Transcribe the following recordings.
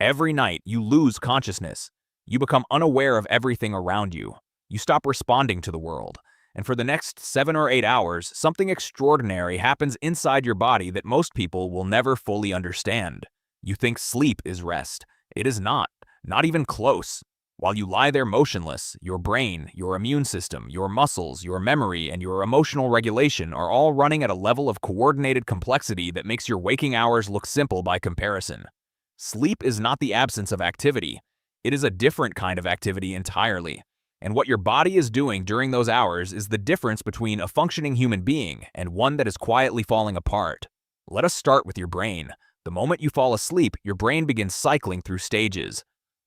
Every night, you lose consciousness. You become unaware of everything around you. You stop responding to the world. And for the next 7 or 8 hours, something extraordinary happens inside your body that most people will never fully understand. You think sleep is rest. It is not. Not even close. While you lie there motionless, your brain, your immune system, your muscles, your memory, and your emotional regulation are all running at a level of coordinated complexity that makes your waking hours look simple by comparison. Sleep is not the absence of activity. It is a different kind of activity entirely. And what your body is doing during those hours is the difference between a functioning human being and one that is quietly falling apart. Let us start with your brain. The moment you fall asleep, your brain begins cycling through stages.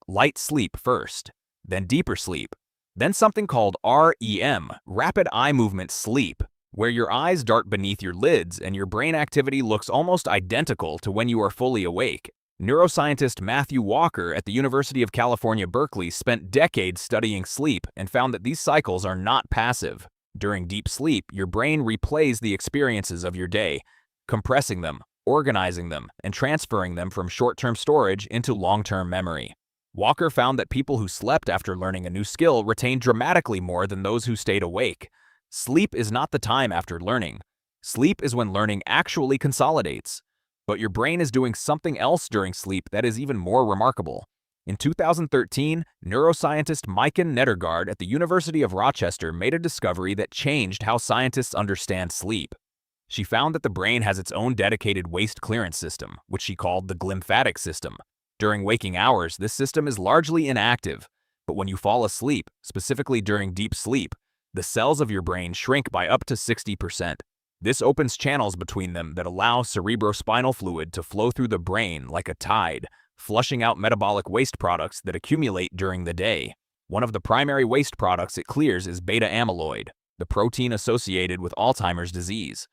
Light sleep first, then deeper sleep, then something called REM, rapid eye movement sleep, where your eyes dart beneath your lids and your brain activity looks almost identical to when you are fully awake. Neuroscientist Matthew Walker at the University of California, Berkeley spent decades studying sleep and found that these cycles are not passive. During deep sleep, your brain replays the experiences of your day, compressing them, organizing them, and transferring them from short-term storage into long-term memory. Walker found that people who slept after learning a new skill retained dramatically more than those who stayed awake. Sleep is not the time after learning. Sleep is when learning actually consolidates. But your brain is doing something else during sleep that is even more remarkable. In 2013, neuroscientist Maiken Nedergaard at the University of Rochester made a discovery that changed how scientists understand sleep. She found that the brain has its own dedicated waste clearance system, which she called the glymphatic system. During waking hours, this system is largely inactive, but when you fall asleep, specifically during deep sleep, the cells of your brain shrink by up to 60%. This opens channels between them that allow cerebrospinal fluid to flow through the brain like a tide, flushing out metabolic waste products that accumulate during the day. One of the primary waste products it clears is beta amyloid, the protein associated with Alzheimer's disease.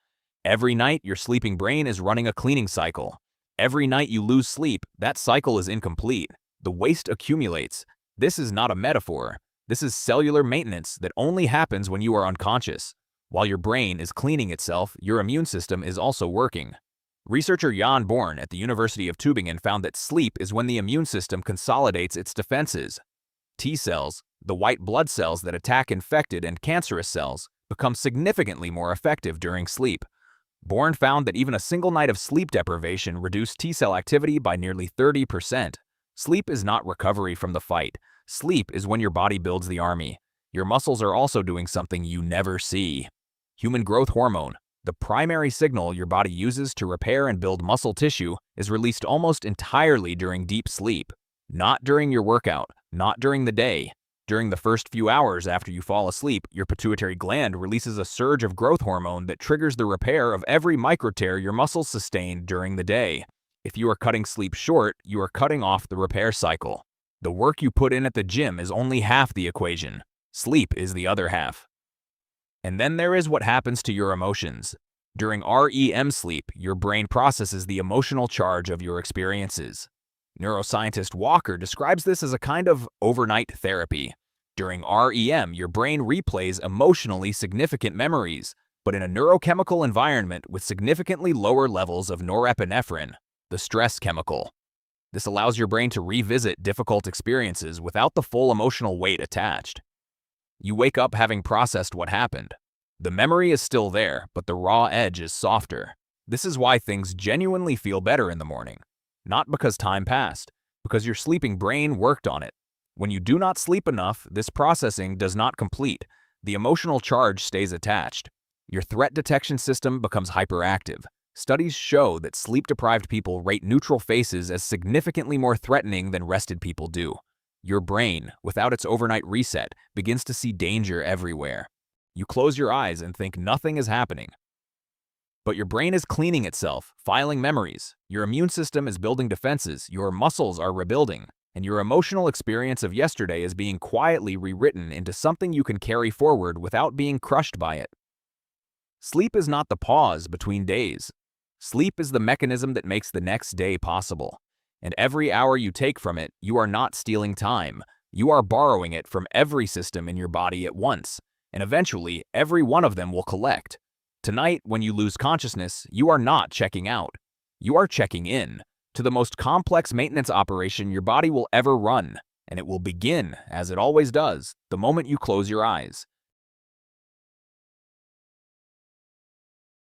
Every night, your sleeping brain is running a cleaning cycle. Every night you lose sleep, that cycle is incomplete. The waste accumulates. This is not a metaphor. This is cellular maintenance that only happens when you are unconscious. While your brain is cleaning itself, your immune system is also working. Researcher Jan Born at the University of Tübingen found that sleep is when the immune system consolidates its defenses. T cells, the white blood cells that attack infected and cancerous cells, become significantly more effective during sleep. Born found that even a single night of sleep deprivation reduced T-cell activity by nearly 30%. Sleep is not recovery from the fight. Sleep is when your body builds the army. Your muscles are also doing something you never see. Human growth hormone, the primary signal your body uses to repair and build muscle tissue, is released almost entirely during deep sleep. Not during your workout, not during the day. During the first few hours after you fall asleep, your pituitary gland releases a surge of growth hormone that triggers the repair of every microtear your muscles sustained during the day. If you are cutting sleep short, you are cutting off the repair cycle. The work you put in at the gym is only half the equation. Sleep is the other half. And then there is what happens to your emotions. During REM sleep, your brain processes the emotional charge of your experiences. Neuroscientist Walker describes this as a kind of overnight therapy. During REM, your brain replays emotionally significant memories, but in a neurochemical environment with significantly lower levels of norepinephrine, the stress chemical. This allows your brain to revisit difficult experiences without the full emotional weight attached. You wake up having processed what happened. The memory is still there, but the raw edge is softer. This is why things genuinely feel better in the morning. Not because time passed, because your sleeping brain worked on it. When you do not sleep enough, this processing does not complete. The emotional charge stays attached. Your threat detection system becomes hyperactive. Studies show that sleep-deprived people rate neutral faces as significantly more threatening than rested people do. Your brain, without its overnight reset, begins to see danger everywhere. You close your eyes and think nothing is happening. But your brain is cleaning itself, filing memories. Your immune system is building defenses, your muscles are rebuilding, and your emotional experience of yesterday is being quietly rewritten into something you can carry forward without being crushed by it. Sleep is not the pause between days. Sleep is the mechanism that makes the next day possible. And every hour you take from it, you are not stealing time. You are borrowing it from every system in your body at once, and eventually, every one of them will collect. Tonight, when you lose consciousness, you are not checking out. You are checking in. to the most complex maintenance operation your body will ever run, and it will begin, as it always does, the moment you close your eyes.